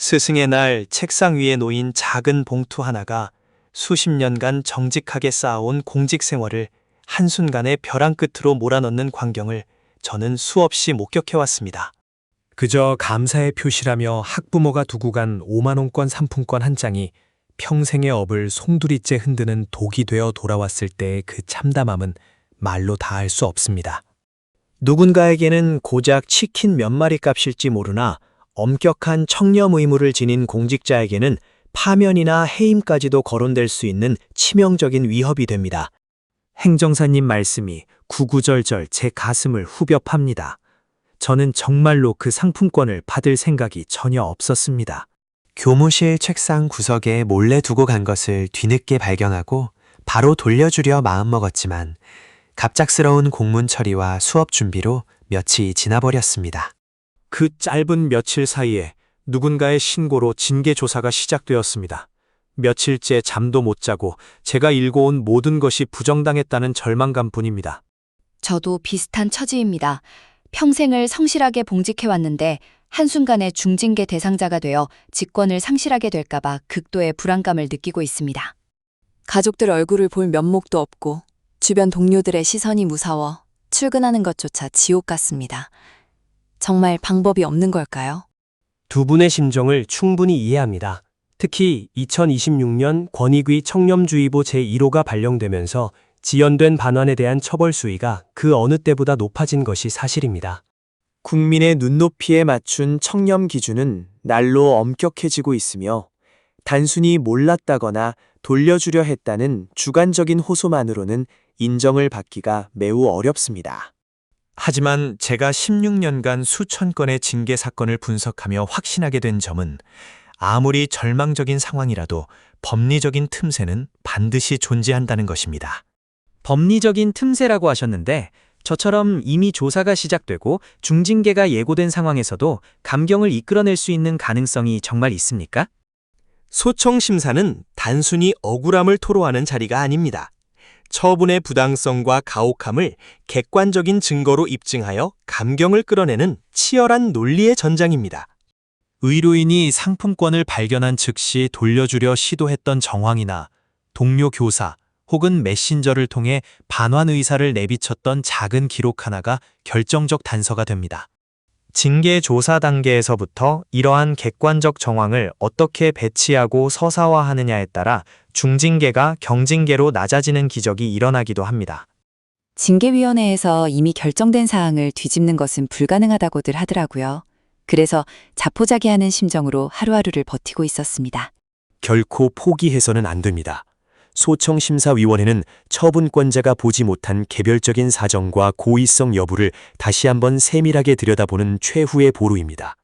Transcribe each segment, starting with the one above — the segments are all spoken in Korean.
스승의 날 책상 위에 놓인 작은 봉투 하나가 수십 년간 정직하게 쌓아온 공직 생활을 한순간에 벼랑 끝으로 몰아넣는 광경을 저는 수없이 목격해왔습니다. 그저 감사의 표시라며 학부모가 두고 간 5만 원권 상품권 한 장이 평생의 업을 송두리째 흔드는 독이 되어 돌아왔을 때의 그 참담함은 말로 다할 수 없습니다. 누군가에게는 고작 치킨 몇 마리 값일지 모르나 엄격한 청렴 의무를 지닌 공직자에게는 파면이나 해임까지도 거론될 수 있는 치명적인 위협이 됩니다. 행정사님 말씀이 구구절절 제 가슴을 후벼 팝니다. 저는 정말로 그 상품권을 받을 생각이 전혀 없었습니다. 교무실 책상 구석에 몰래 두고 간 것을 뒤늦게 발견하고 바로 돌려주려 마음먹었지만 갑작스러운 공문 처리와 수업 준비로 며칠이 지나버렸습니다. 그 짧은 며칠 사이에 누군가의 신고로 징계 조사가 시작되었습니다. 며칠째 잠도 못 자고 제가 읽어온 모든 것이 부정당했다는 절망감뿐입니다. 저도 비슷한 처지입니다. 평생을 성실하게 봉직해왔는데 한순간에 중징계 대상자가 되어 직권을 상실하게 될까봐 극도의 불안감을 느끼고 있습니다. 가족들 얼굴을 볼 면목도 없고 주변 동료들의 시선이 무서워 출근하는 것조차 지옥 같습니다. 정말 방법이 없는 걸까요? 두 분의 심정을 충분히 이해합니다. 특히 2026년 권익위 청렴주의보 제1호가 발령되면서 지연된 반환에 대한 처벌 수위가 그 어느 때보다 높아진 것이 사실입니다. 국민의 눈높이에 맞춘 청렴 기준은 날로 엄격해지고 있으며 단순히 몰랐다거나 돌려주려 했다는 주관적인 호소만으로는 인정을 받기가 매우 어렵습니다. 하지만 제가 16년간 수천 건의 징계 사건을 분석하며 확신하게 된 점은 아무리 절망적인 상황이라도 법리적인 틈새는 반드시 존재한다는 것입니다. 법리적인 틈새라고 하셨는데 저처럼 이미 조사가 시작되고 중징계가 예고된 상황에서도 감경을 이끌어낼 수 있는 가능성이 정말 있습니까? 소청심사는 단순히 억울함을 토로하는 자리가 아닙니다. 처분의 부당성과 가혹함을 객관적인 증거로 입증하여 감경을 끌어내는 치열한 논리의 전장입니다. 의료인이 상품권을 발견한 즉시 돌려주려 시도했던 정황이나 동료 교사 혹은 메신저를 통해 반환 의사를 내비쳤던 작은 기록 하나가 결정적 단서가 됩니다. 징계 조사 단계에서부터 이러한 객관적 정황을 어떻게 배치하고 서사화하느냐에 따라 중징계가 경징계로 낮아지는 기적이 일어나기도 합니다. 징계위원회에서 이미 결정된 사항을 뒤집는 것은 불가능하다고들 하더라고요. 그래서 자포자기하는 심정으로 하루하루를 버티고 있었습니다. 결코 포기해서는 안 됩니다. 소청심사위원회는 처분권자가 보지 못한 개별적인 사정과 고의성 여부를 다시 한번 세밀하게 들여다보는 최후의 보루입니다.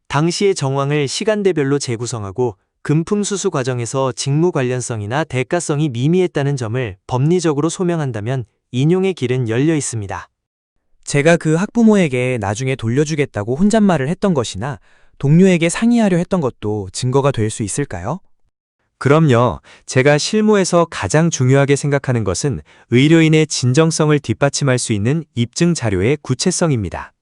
당시의 정황을 시간대별로 재구성하고 금품 수수 과정에서 직무 관련성이나 대가성이 미미했다는 점을 법리적으로 소명한다면 인용의 길은 열려 있습니다. 제가 그 학부모에게 나중에 돌려주겠다고 혼잣말을 했던 것이나 동료에게 상의하려 했던 것도 증거가 될 수 있을까요? 그럼요. 제가 실무에서 가장 중요하게 생각하는 것은 의료인의 진정성을 뒷받침할 수 있는 입증 자료의 구체성입니다.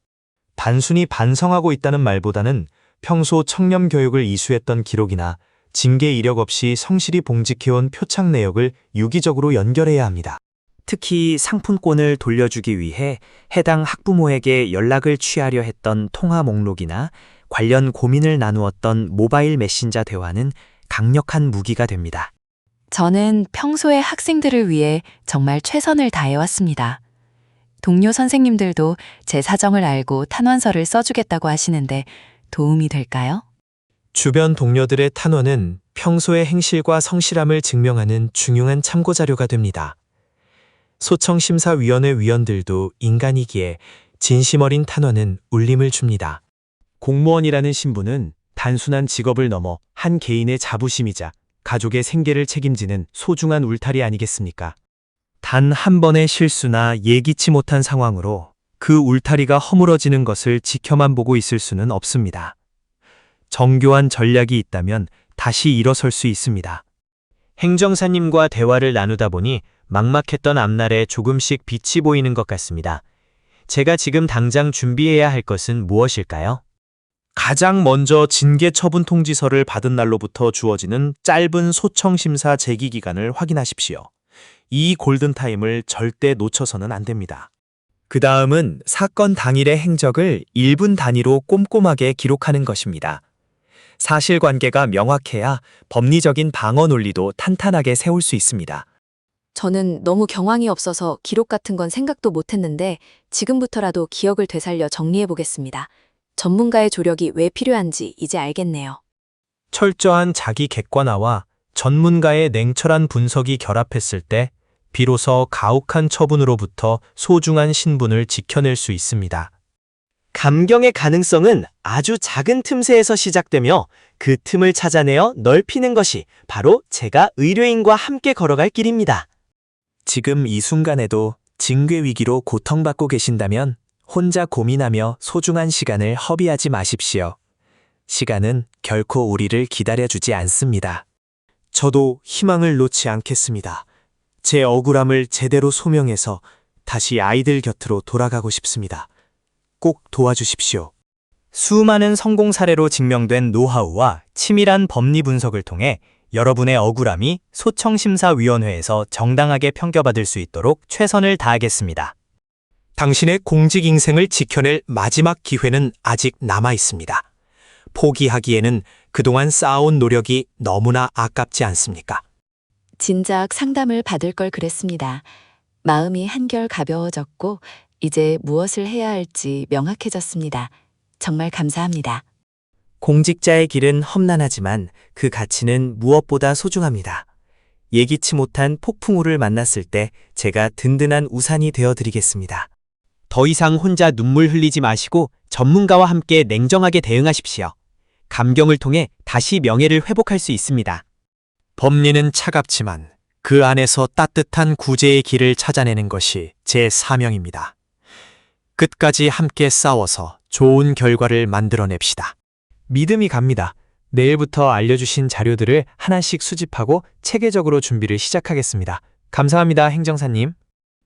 단순히 반성하고 있다는 말보다는 평소 청렴 교육을 이수했던 기록이나 징계 이력 없이 성실히 봉직해온 표창 내역을 유기적으로 연결해야 합니다. 특히 상품권을 돌려주기 위해 해당 학부모에게 연락을 취하려 했던 통화 목록이나 관련 고민을 나누었던 모바일 메신저 대화는 강력한 무기가 됩니다. 저는 평소에 학생들을 위해 정말 최선을 다해왔습니다. 동료 선생님들도 제 사정을 알고 탄원서를 써주겠다고 하시는데 도움이 될까요? 주변 동료들의 탄원은 평소의 행실과 성실함을 증명하는 중요한 참고 자료가 됩니다. 소청심사위원회 위원들도 인간이기에 진심 어린 탄원은 울림을 줍니다. 공무원이라는 신분은 단순한 직업을 넘어 한 개인의 자부심이자 가족의 생계를 책임지는 소중한 울타리 아니겠습니까? 단 한 번의 실수나 예기치 못한 상황으로 그 울타리가 허물어지는 것을 지켜만 보고 있을 수는 없습니다. 정교한 전략이 있다면 다시 일어설 수 있습니다. 행정사님과 대화를 나누다 보니 막막했던 앞날에 조금씩 빛이 보이는 것 같습니다. 제가 지금 당장 준비해야 할 것은 무엇일까요? 가장 먼저 징계 처분 통지서를 받은 날로부터 주어지는 짧은 소청 심사 제기 기간을 확인하십시오. 이 골든타임을 절대 놓쳐서는 안 됩니다. 그 다음은 사건 당일의 행적을 1분 단위로 꼼꼼하게 기록하는 것입니다. 사실관계가 명확해야 법리적인 방어 논리도 탄탄하게 세울 수 있습니다. 저는 너무 경황이 없어서 기록 같은 건 생각도 못했는데 지금부터라도 기억을 되살려 정리해보겠습니다. 전문가의 조력이 왜 필요한지 이제 알겠네요. 철저한 자기 객관화와 전문가의 냉철한 분석이 결합했을 때 비로소 가혹한 처분으로부터 소중한 신분을 지켜낼 수 있습니다. 감경의 가능성은 아주 작은 틈새에서 시작되며 그 틈을 찾아내어 넓히는 것이 바로 제가 의뢰인과 함께 걸어갈 길입니다. 지금 이 순간에도 징계 위기로 고통받고 계신다면 혼자 고민하며 소중한 시간을 허비하지 마십시오. 시간은 결코 우리를 기다려주지 않습니다. 저도 희망을 놓지 않겠습니다. 제 억울함을 제대로 소명해서 다시 아이들 곁으로 돌아가고 싶습니다. 꼭 도와주십시오. 수많은 성공 사례로 증명된 노하우와 치밀한 법리 분석을 통해 여러분의 억울함이 소청심사위원회에서 정당하게 평가받을 수 있도록 최선을 다하겠습니다. 당신의 공직 인생을 지켜낼 마지막 기회는 아직 남아 있습니다. 포기하기에는 그동안 쌓아온 노력이 너무나 아깝지 않습니까? 진작 상담을 받을 걸 그랬습니다. 마음이 한결 가벼워졌고 이제 무엇을 해야 할지 명확해졌습니다. 정말 감사합니다. 공직자의 길은 험난하지만 그 가치는 무엇보다 소중합니다. 예기치 못한 폭풍우를 만났을 때 제가 든든한 우산이 되어드리겠습니다. 더 이상 혼자 눈물 흘리지 마시고 전문가와 함께 냉정하게 대응하십시오. 감경을 통해 다시 명예를 회복할 수 있습니다. 법리는 차갑지만 그 안에서 따뜻한 구제의 길을 찾아내는 것이 제 사명입니다. 끝까지 함께 싸워서 좋은 결과를 만들어냅시다. 믿음이 갑니다. 내일부터 알려주신 자료들을 하나씩 수집하고 체계적으로 준비를 시작하겠습니다. 감사합니다, 행정사님.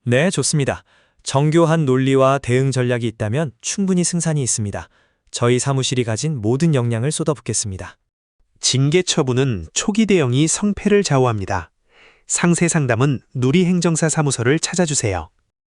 네, 좋습니다. 정교한 논리와 대응 전략이 있다면 충분히 승산이 있습니다. 저희 사무실이 가진 모든 역량을 쏟아붓겠습니다. 징계 처분은 초기 대응이 성패를 좌우합니다. 상세 상담은 누리 행정사 사무소를 찾아주세요.